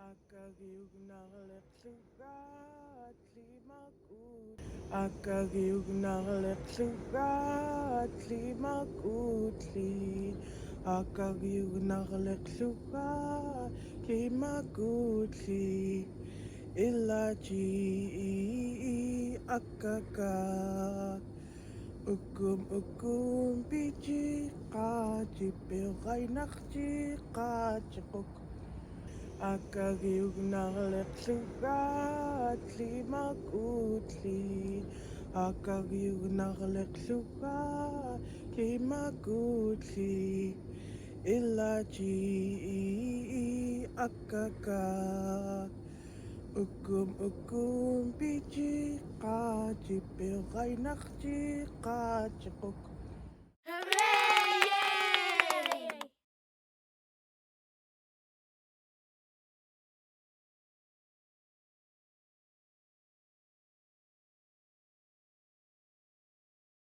Akagiugnarleksugat limakut Akagiugnarleksugat limakutli Akagiugnarleksugat limakutli Ilaji akaka ukum biji qaji pilgainaqji qachikuk Akagiugnarleksugat limakutli Akagiugnarleksugat limakutli Ilaji akaka ukum biji qaji pilgainaqji qachikuk